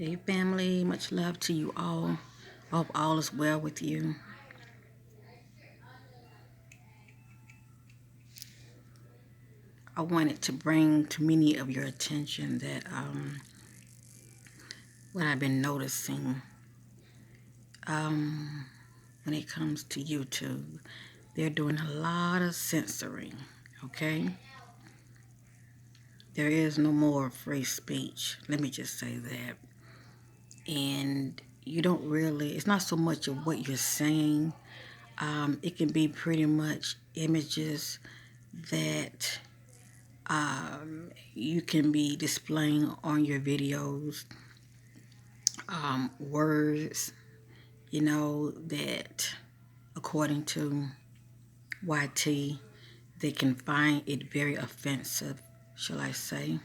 Hey family, much love to you all. Hope all is well with you. I wanted to bring to many of your attention that what I've been noticing when it comes to YouTube, they're doing a lot of censoring. Okay, there is no more free speech. Let me just say that. And you don't really. It's not so much of what you're saying. It can be pretty much images that you can be displaying on your videos, words, that according to YT, they can find it very offensive, shall I say.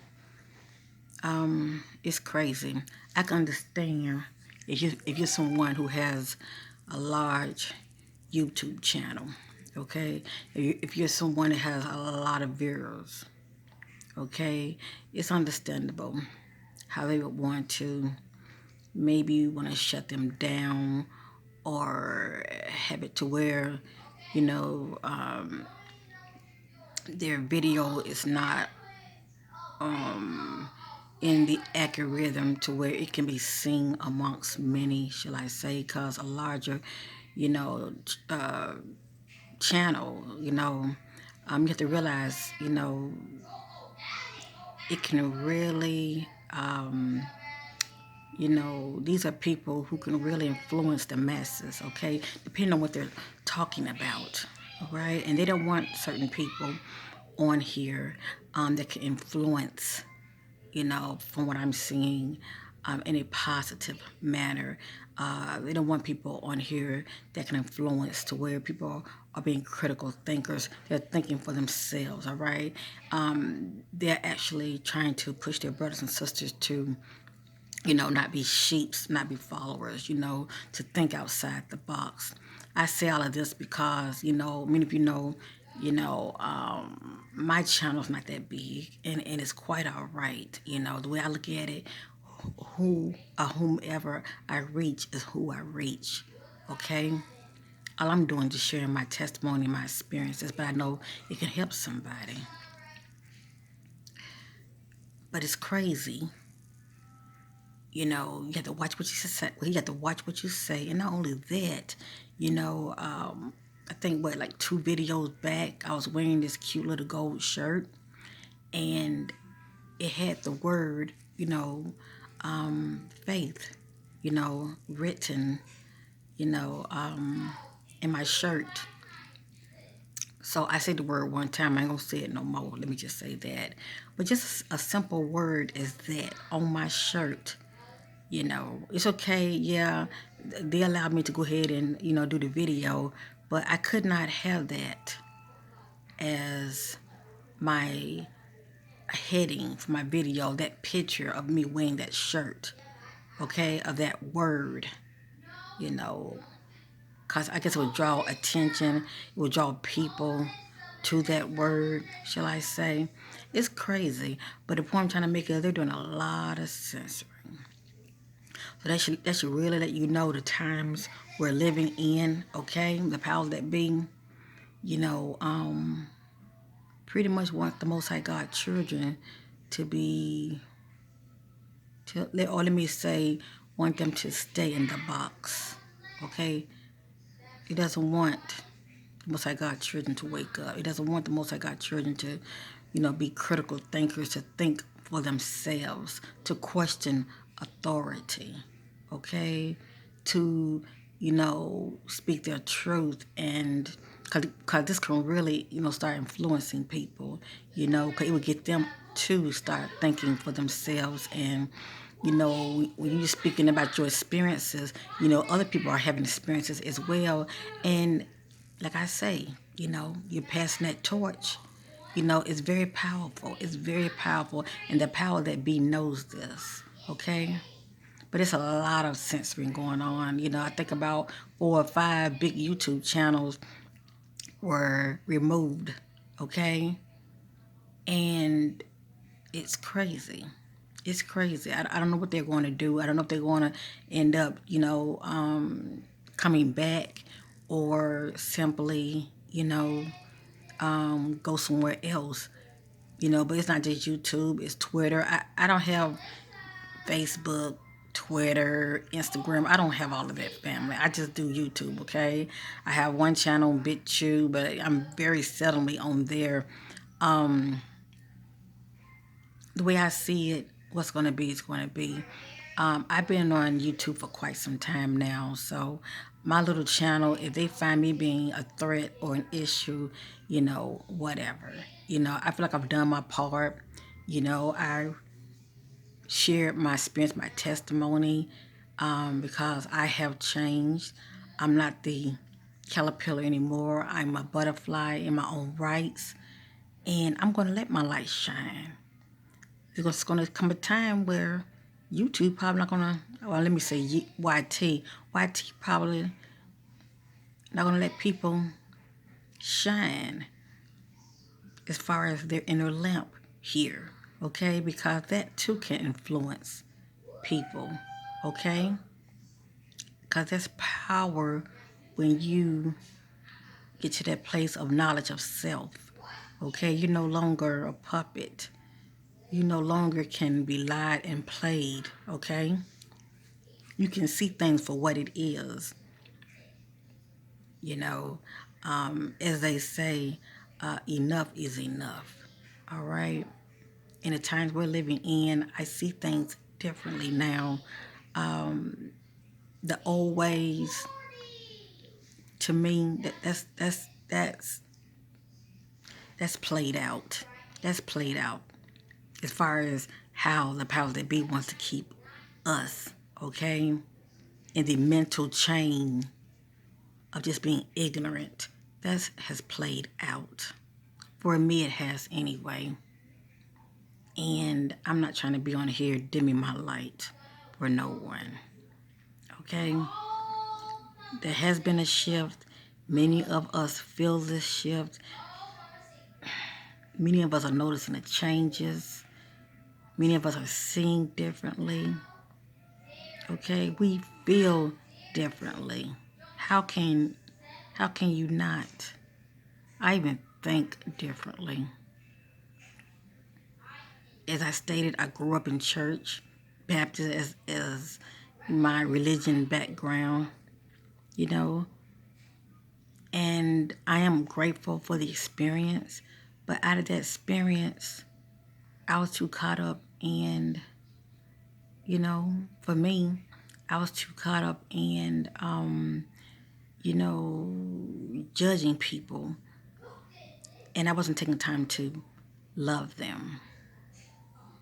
It's crazy. I can understand if you're someone who has a large YouTube channel, okay? If you're someone that has a lot of viewers, okay, it's understandable how they would want to maybe want to shut them down or have it to where you know their video is not in the accurate rhythm to where it can be seen amongst many, shall I say, because a larger you know uh, channel, you have to realize, it can really these are people who can really influence the masses, okay? Depending on what they're talking about, all right? And they don't want certain people on here that can influence, from what I'm seeing, in a positive manner. They don't want people on here that can influence to where people are being critical thinkers. They're thinking for themselves, all right? They're actually trying to push their brothers and sisters to not be sheeps, not be followers, to think outside the box. I say all of this because, many of you know, my channel's not that big and it's quite all right. The way I look at it, whomever I reach is who I reach. Okay? All I'm doing is just sharing my testimony, my experiences, but I know it can help somebody. But it's crazy. You have to watch what you say. You have to watch what you say, and not only that, I think like 2 videos back, I was wearing this cute little gold shirt, and it had the word, faith, written, in my shirt. So I said the word one time. I ain't gonna say it no more. Let me just say that. But just a simple word is that on my shirt. It's okay. Yeah, they allowed me to go ahead and, do the video, but I could not have that as my heading for my video, that picture of me wearing that shirt, okay, of that word, you know, because I guess it would draw attention, it would draw people to that word, shall I say. It's crazy, but the point I'm trying to make is they're doing a lot of censoring. So that should really let you know the times we're living in, okay? The powers that be, you know, um, pretty much want the Most High God children to be, or let me say, want them to stay in the box, okay? He doesn't want the Most High God children to wake up. He doesn't want the Most High God children to, be critical thinkers, to think for themselves, to question authority, okay? To, speak their truth, and because this can really, start influencing people, because it would get them to start thinking for themselves. And when you're speaking about your experiences, other people are having experiences as well. And like I say, you're passing that torch. It's very powerful. It's very powerful. And the power that be knows this, okay? But it's a lot of censoring going on. I think about 4 or 5 big YouTube channels were removed, okay? And it's crazy. It's crazy. I don't know what they're going to do. I don't know if they're going to end up, coming back or simply, go somewhere else. But it's not just YouTube, it's Twitter. I don't have Facebook, Twitter, Instagram. I don't have all of that, family. I just do YouTube, okay? I have one channel, BitChute, but I'm very seldomly on there. Um, the way I see it, what's going to be is going to be. I've been on YouTube for quite some time now, so my little channel, if they find me being a threat or an issue, whatever. I feel like I've done my part. I shared my experience, my testimony, because I have changed. I'm not the caterpillar anymore. I'm a butterfly in my own rights, and I'm going to let my light shine. There's going to come a time where YouTube probably not going to, well, let me say YT probably not going to let people shine as far as their inner lamp here, okay? Because that too can influence people, okay? Because there's power when you get to that place of knowledge of self, okay? You're no longer a puppet. You no longer can be lied and played, okay? You can see things for what it is, you know. As they say, enough is enough, all right? In the times we're living in, I see things differently now. The old ways, to me, that's played out. That's played out as far as how the powers that be wants to keep us, okay, in the mental chain of just being ignorant. That has played out. For me, it has anyway. And I'm not trying to be on here dimming my light for no one, okay? There has been a shift. Many of us feel this shift. Many of us are noticing the changes. Many of us are seeing differently. Okay, we feel differently. How can you not? I even think differently. As I stated, I grew up in church, Baptist as my religion background, you know, and I am grateful for the experience. But out of that experience, I was too caught up in, for me, I was too caught up in, judging people. And I wasn't taking time to love them.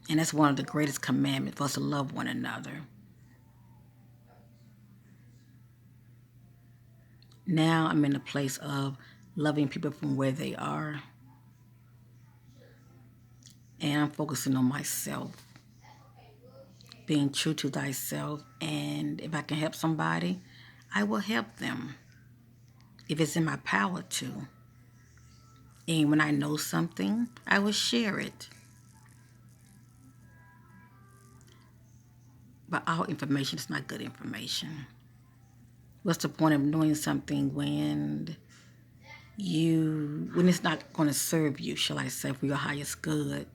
And that's one of the greatest commandments for us to love one another. Now I'm in a place of loving people from where they are. And I'm focusing on myself. Being true to thyself. And if I can help somebody, I will help them. If it's in my power to. And when I know something, I will share it. But all information is not good information. What's the point of knowing something when it's not going to serve you, shall I say, for your highest good?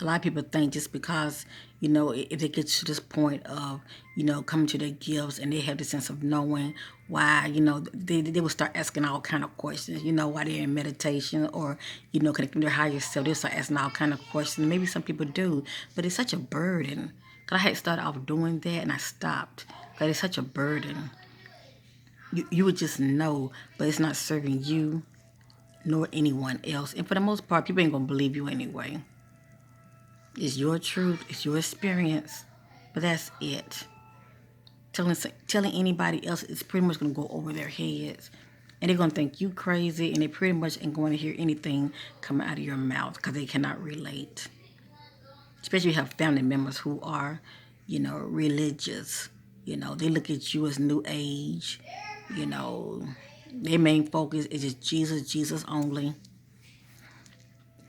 A lot of people think just because, if they get to this point of, coming to their gifts and they have the sense of knowing why, they will start asking all kind of questions, why they're in meditation or, connecting to their higher self. They'll start asking all kind of questions. Maybe some people do, but it's such a burden. Because I had started off doing that and I stopped. Because it's such a burden. You would just know, but it's not serving you nor anyone else. And for the most part, people ain't going to believe you anyway. It's your truth. It's your experience. But that's it. Telling anybody else is pretty much going to go over their heads. And they're going to think you crazy. And they pretty much ain't going to hear anything come out of your mouth because they cannot relate. Especially if you have family members who are, religious. They look at you as new age. Their main focus is just Jesus only.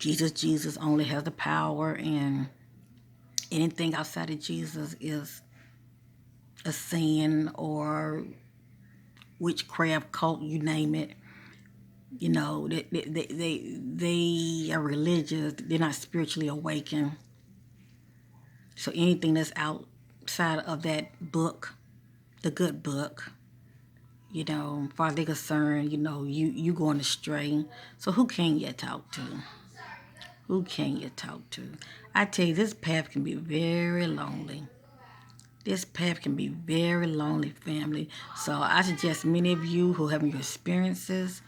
Jesus only has the power, and anything outside of Jesus is a sin or witchcraft cult, you name it. You know, they are religious. They're not spiritually awakened. So anything that's outside of that book, the good book, as far as they're concerned, you going astray. So who can you talk to? Who can you talk to? I tell you, this path can be very lonely. This path can be very lonely, family. So I suggest many of you who have your experiences,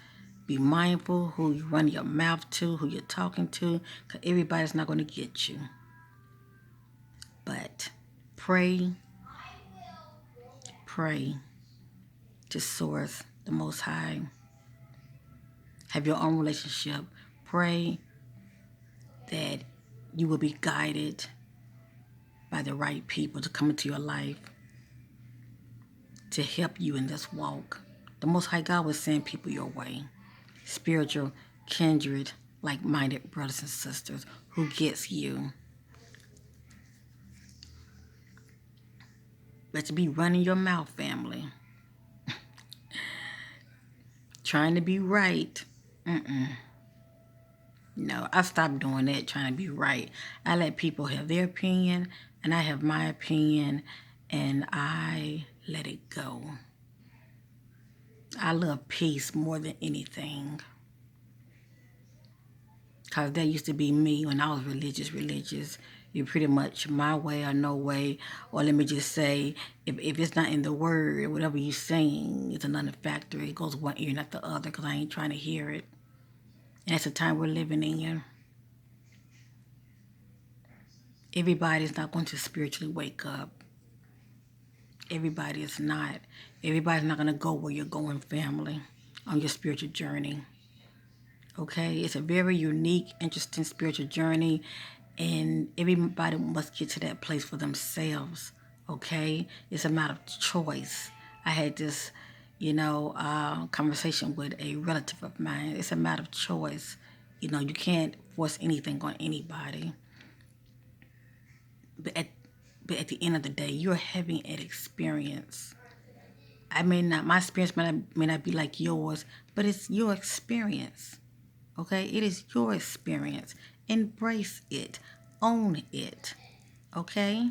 be mindful who you run your mouth to, who you're talking to, because everybody's not going to get you. But pray, pray to Source, the Most High. Have your own relationship. Pray that you will be guided by the right people to come into your life to help you in this walk. The Most High God will send people your way. Spiritual, kindred, like-minded brothers and sisters who gets you. But to be running your mouth, family, trying to be right, no, I stopped doing that, trying to be right. I let people have their opinion, and I have my opinion, and I let it go. I love peace more than anything. Because that used to be me when I was religious. You're pretty much my way or no way. Or let me just say, if it's not in the word, whatever you're saying is another factor. It goes one ear, not the other, because I ain't trying to hear it. And that's the time we're living in. Everybody's not going to spiritually wake up. Everybody is not. Everybody's not going to go where you're going, family, on your spiritual journey. Okay? It's a very unique, interesting spiritual journey, and everybody must get to that place for themselves. Okay? It's a matter of choice. I had this, conversation with a relative of mine. It's a matter of choice. You can't force anything on anybody. But at the end of the day, you're having an experience. My experience may not be like yours, but it's your experience. Okay? It is your experience. Embrace it. Own it. Okay?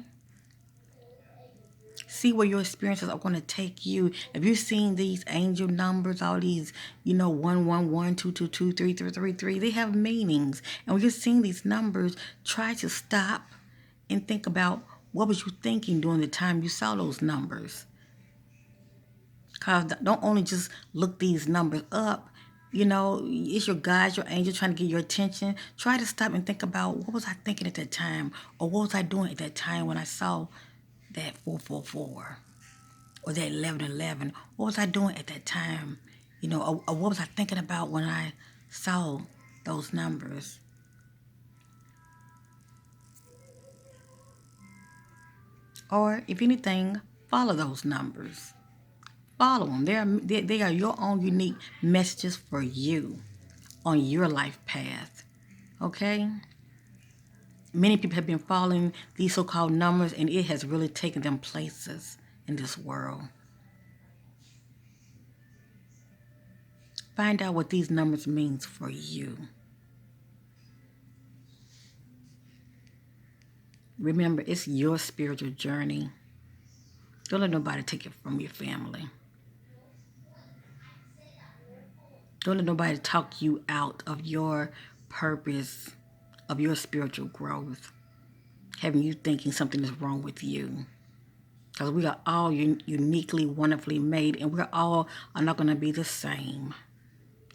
See where your experiences are going to take you. If you're seeing these angel numbers, all these, 111, 222, 3333, they have meanings. And when you're seeing these numbers, try to stop and think about what was you thinking during the time you saw those numbers. Because don't only just look these numbers up. It's your guide, your angel trying to get your attention. Try to stop and think about what was I thinking at that time, or what was I doing at that time when I saw that 444 or that 1111. What was I doing at that time? Or what was I thinking about when I saw those numbers? Or if anything, follow those numbers. Follow them. They are your own unique messages for you on your life path. Okay? Many people have been following these so-called numbers, and it has really taken them places in this world. Find out what these numbers means for you. Remember, it's your spiritual journey. Don't let nobody take it from your family. Don't let nobody talk you out of your purpose, of your spiritual growth, having you thinking something is wrong with you. Because we are all uniquely, wonderfully made, and we're all are not going to be the same.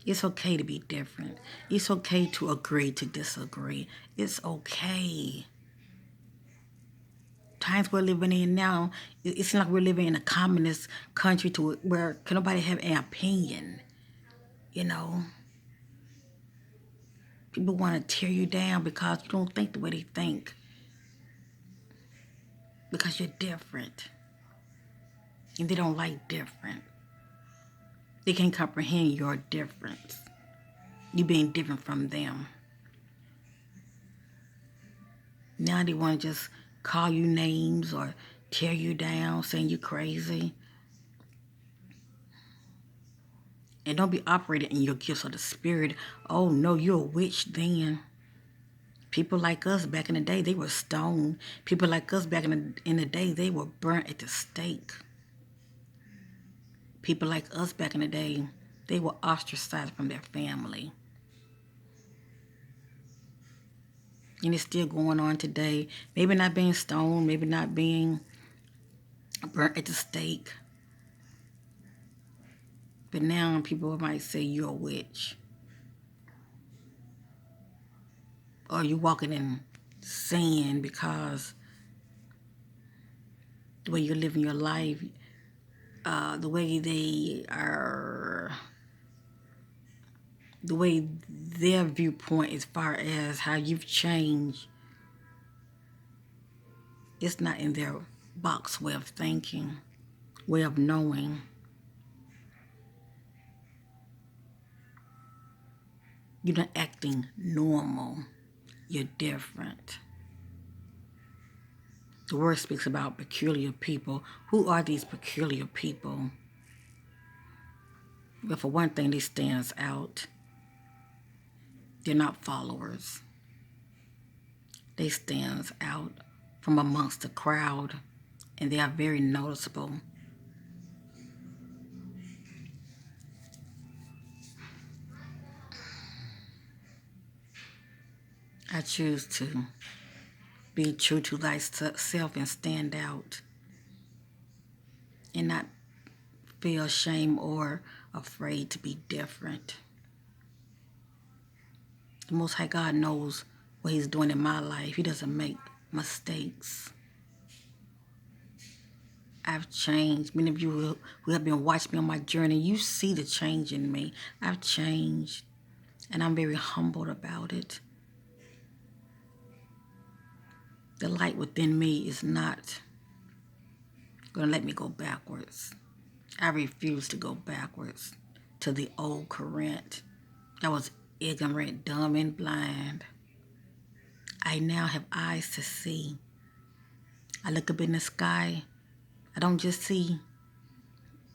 It's okay to be different. It's okay to agree to disagree. It's okay. Times we're living in now, it's like we're living in a communist country to where can nobody have an opinion. People want to tear you down because you don't think the way they think. Because you're different. And they don't like different. They can't comprehend your difference. You being different from them. Now they want to just call you names or tear you down, saying you're crazy. And don't be operating in your gifts of the spirit. Oh no, you're a witch then. People like us back in the day, they were stoned. People like us back in the day, they were burnt at the stake. People like us back in the day, they were ostracized from their family. And it's still going on today. Maybe not being stoned, maybe not being burnt at the stake. But now people might say you're a witch. Or you're walking in sin because the way you're living your life, the way they are, the way their viewpoint as far as how you've changed, it's not in their box way of thinking, way of knowing. You're not acting normal. You're different. The word speaks about peculiar people. Who are these peculiar people? Well, for one thing, they stands out. They're not followers. They stands out from amongst the crowd, and they are very noticeable. I choose to be true to thyself and stand out and not feel shame or afraid to be different. The Most High God knows what He's doing in my life. He doesn't make mistakes. I've changed. Many of you who have been watching me on my journey, you see the change in me. I've changed, and I'm very humbled about it. The light within me is not going to let me go backwards. I refuse to go backwards to the old Corinth. I was ignorant, dumb, and blind. I now have eyes to see. I look up in the sky. I don't just see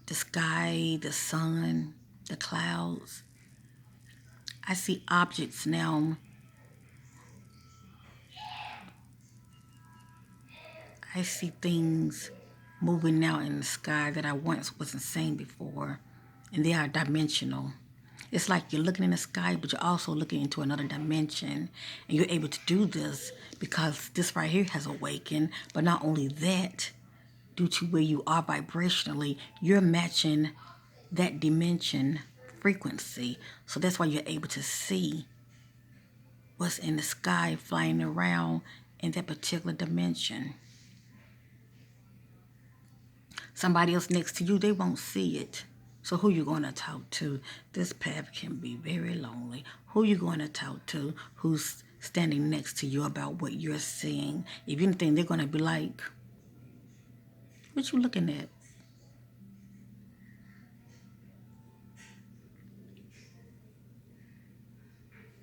the sky, the sun, the clouds. I see objects now. I see things moving now in the sky that I once wasn't seeing before, and they are dimensional. It's like you're looking in the sky, but you're also looking into another dimension, and you're able to do this because this right here has awakened. But not only that, due to where you are vibrationally, you're matching that dimension frequency. So that's why you're able to see what's in the sky flying around in that particular dimension. Somebody else next to you, they won't see it. So who you going to talk to? This path can be very lonely. Who you going to talk to who's standing next to you about what you're seeing? If anything, they're going to be like, what you looking at?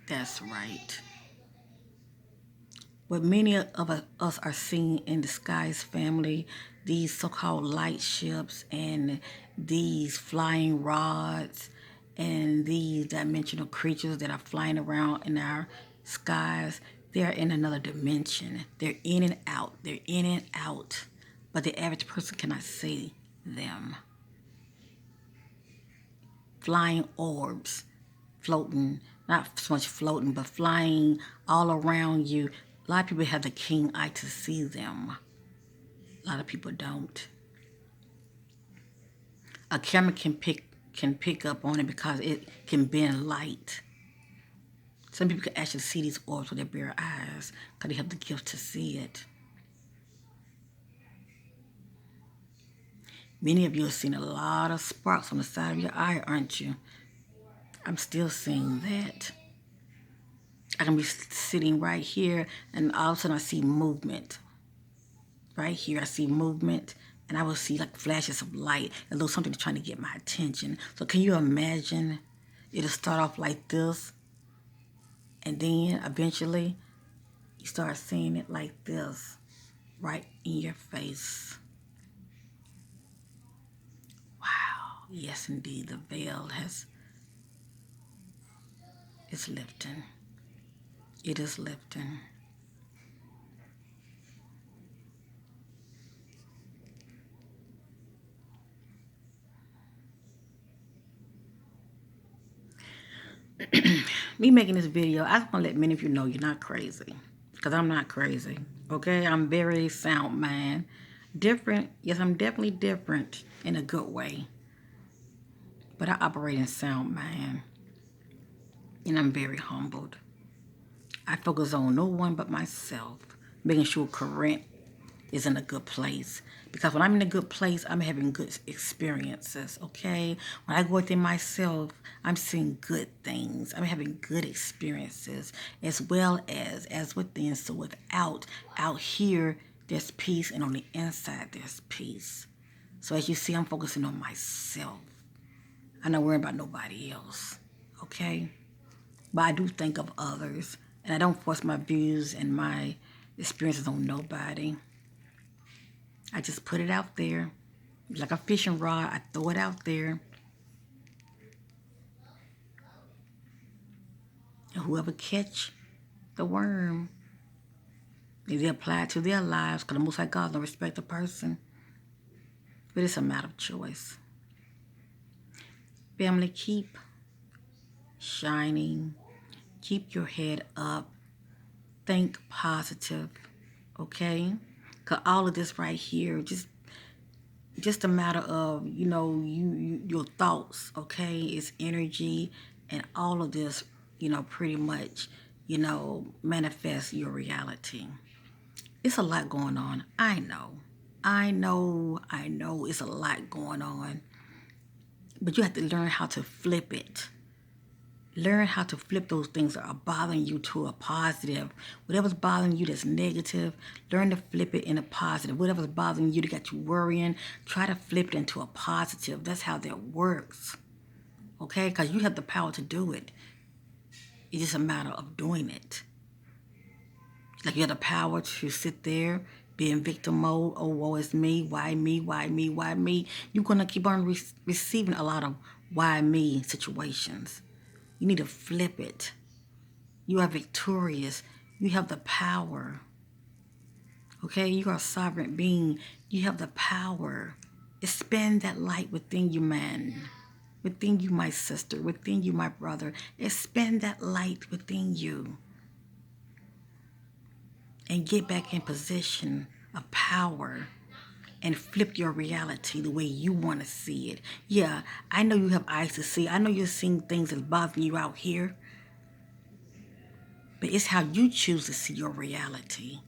That's right. What many of us are seeing in the skies, family, these so-called light ships and these flying rods and these dimensional creatures that are flying around in our skies, they're in another dimension. They're in and out. They're in and out. But the average person cannot see them. Flying orbs, floating, not so much floating, but flying all around you. A lot of people have the keen eye to see them. A lot of people don't. A camera can pick up on it because it can bend light. Some people can actually see these orbs with their bare eyes because they have the gift to see it. Many of you have seen a lot of sparks on the side of your eye, aren't you? I'm still seeing that. I can be sitting right here and all of a sudden I see movement. Right here I see movement and I will see like flashes of light, as though something is trying to get my attention. So can you imagine it'll start off like this and then eventually You start seeing it like this, right in your face. Wow. Yes, indeed, the veil is lifting. It is lifting. Me making this video, I just want to let many of you know you're not crazy. Because I'm not crazy. Okay? I'm very sound mind. Different. Yes, I'm definitely different in a good way. But I operate in sound mind. And I'm very humbled. I focus on no one but myself. Making sure current is in a good place. Because when I'm in a good place, I'm having good experiences, okay? When I go within myself, I'm seeing good things. I'm having good experiences as well as within. So without, out here, there's peace, and on the inside, there's peace. So as you see, I'm focusing on myself. I'm not worrying about nobody else, okay? But I do think of others, and I don't force my views and my experiences on nobody. I just put it out there. Like a fishing rod, I throw it out there. And whoever catch the worm, they apply it to their lives, because the Most High God don't respect a person. But it's a matter of choice. Family, keep shining. Keep your head up. Think positive, okay? Because all of this right here, just a matter of, your thoughts, okay? It's energy, and all of this, pretty much, manifest your reality. It's a lot going on. I know it's a lot going on. But you have to learn how to flip it. Learn how to flip those things that are bothering you to a positive. Whatever's bothering you that's negative, learn to flip it in a positive. Whatever's bothering you that got you worrying, try to flip it into a positive. That's how that works. Okay? Because you have the power to do it. It's just a matter of doing it. Like you have the power to sit there, be in victim mode. Oh, woe is me. Why me? Why me? Why me? You're going to keep on receiving a lot of why me situations. You need to flip it. You are victorious. You have the power. Okay? You are a sovereign being. You have the power. Expand that light within you, man. Within you, my sister. Within you, my brother. Expand that light within you. And get back in position of power. And flip your reality the way you want to see it. Yeah, I know you have eyes to see. I know you're seeing things that's bothering you out here. But it's how you choose to see your reality.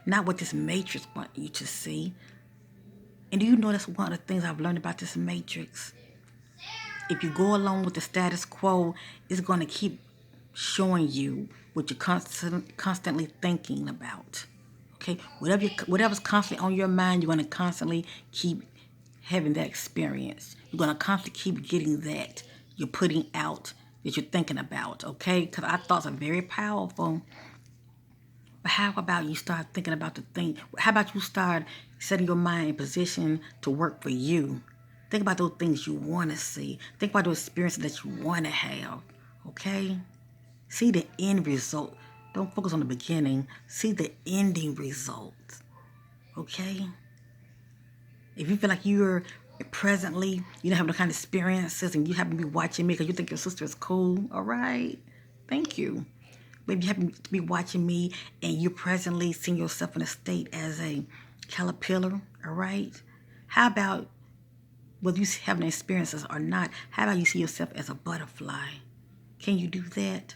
Not what this matrix wants you to see. And do you know that's one of the things I've learned about this matrix? If you go along with the status quo, it's going to keep showing you what you're constantly thinking about. Okay? Whatever's constantly on your mind, you're going to constantly keep having that experience. You're going to constantly keep getting that you're putting out, that you're thinking about. Okay? Because our thoughts are very powerful. But how about you start thinking about the thing? How about you start setting your mind in position to work for you? Think about those things you want to see. Think about those experiences that you want to have. Okay? See the end result. Don't focus on the beginning. See the ending result. Okay? If you feel like you're presently, you don't have no kind of experiences and you happen to be watching me because you think your sister is cool, all right? Thank you. Maybe you happen to be watching me and you're presently seeing yourself in a state as a caterpillar, all right? How about, whether you having experiences or not, how about you see yourself as a butterfly? Can you do that?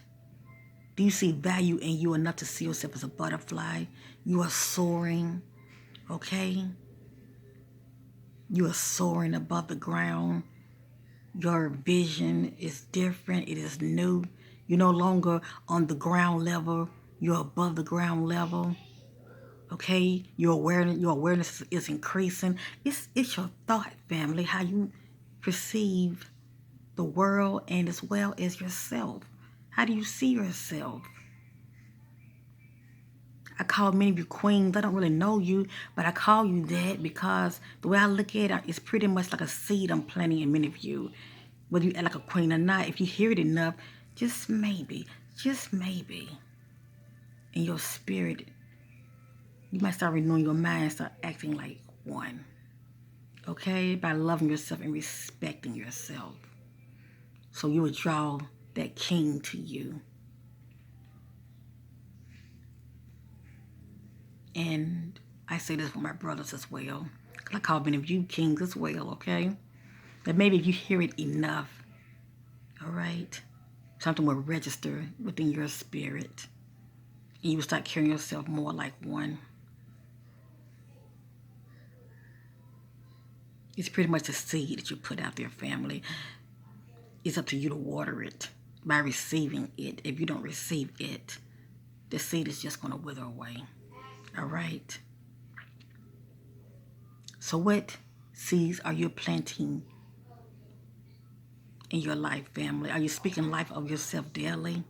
Do you see value in you enough to see yourself as a butterfly? You are soaring, okay? You are soaring above the ground. Your vision is different. It is new. You're no longer on the ground level. You're above the ground level. Okay? Your awareness is increasing. It's your thought, family, how you perceive the world and as well as yourself. How do you see yourself? I call many of you queens. I don't really know you, but I call you that because the way I look at it, it's pretty much like a seed I'm planting in many of you. Whether you act like a queen or not, if you hear it enough, just maybe, in your spirit, you might start renewing your mind, start acting like one. Okay? By loving yourself and respecting yourself. So you will draw that king to you. And I say this for my brothers as well. Because I call many of you kings as well, okay? But maybe if you hear it enough, all right, something will register within your spirit. And you will start carrying yourself more like one. It's pretty much a seed that you put out there, family. It's up to you to water it by receiving it. If you don't receive it, the seed is just going to wither away. All right? So what seeds are you planting in your life, family? Are you speaking life of yourself daily?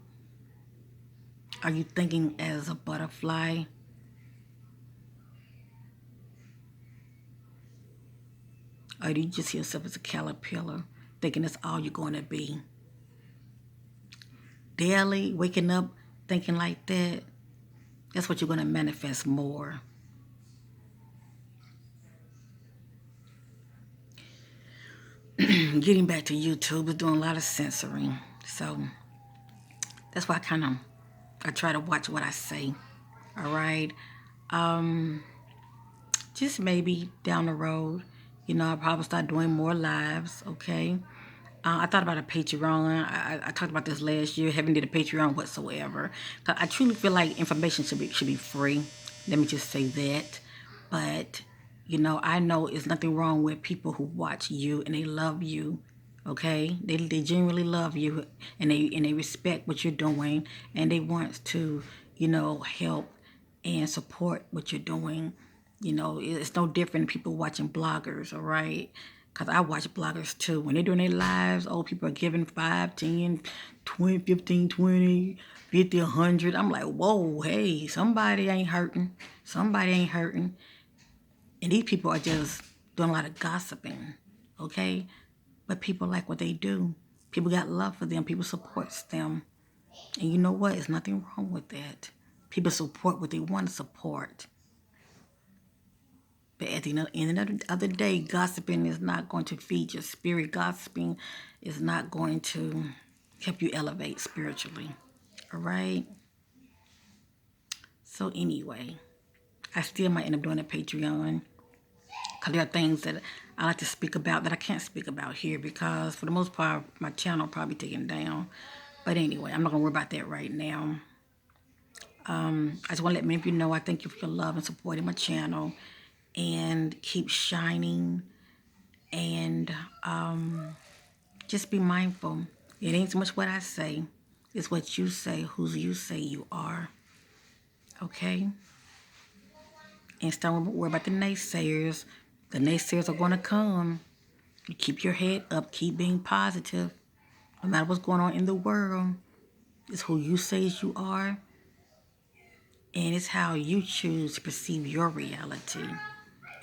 Are you thinking as a butterfly? Or do you just see yourself as a caterpillar, thinking that's all you're going to be? Daily, waking up thinking like that, that's what you're going to manifest more. Getting back to YouTube is doing a lot of censoring. So that's why I try to watch what I say. All right. Just maybe down the road, I'll probably start doing more lives, okay? I thought about a Patreon. I talked about this last year. Haven't did a Patreon whatsoever. I truly feel like information should be free. Let me just say that. But I know it's nothing wrong with people who watch you and they love you. Okay, they genuinely love you and they respect what you're doing and they want to help and support what you're doing. It's no different than people watching bloggers, all right? Because I watch bloggers too. When they're doing their lives, old people are giving 5, 10, 20, 15, 20, 50, 100. I'm like, whoa, hey, somebody ain't hurting. Somebody ain't hurting. And these people are just doing a lot of gossiping, okay? But people like what they do. People got love for them. People supports them. And you know what? There's nothing wrong with that. People support what they want to support. But at the end of the day, gossiping is not going to feed your spirit. Gossiping is not going to help you elevate spiritually. All right? So anyway, I still might end up doing a Patreon because there are things that I like to speak about that I can't speak about here because for the most part, my channel will probably taken down. But anyway, I'm not going to worry about that right now. I just want to let many of you know I thank you for your love and supporting my channel and keep shining and just be mindful. It ain't so much what I say. It's what you say, who you say you are. Okay? And stop worry about the naysayers. The naysayers are going to come. You keep your head up. Keep being positive. No matter what's going on in the world, it's who you say you are. And it's how you choose to perceive your reality.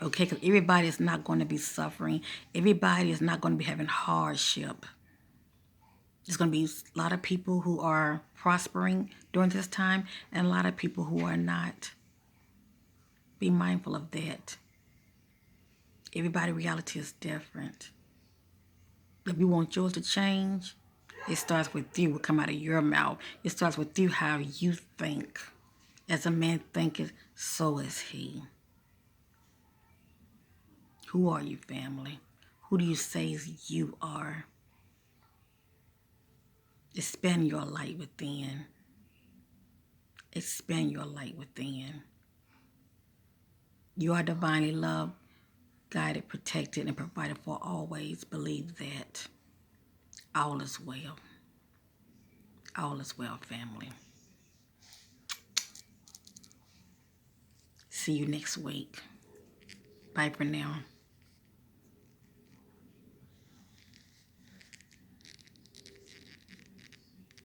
Okay? Because everybody is not going to be suffering. Everybody is not going to be having hardship. There's going to be a lot of people who are prospering during this time and a lot of people who are not. Be mindful of that. Everybody's reality is different. If you want yours to change, it starts with you. What come out of your mouth. It starts with you, how you think. As a man thinketh, so is he. Who are you, family? Who do you say you are? Expand your light within. Expand your light within. You are divinely loved, guided, protected, and provided for always. Believe that. All is well. All is well, family. See you next week. Bye for now.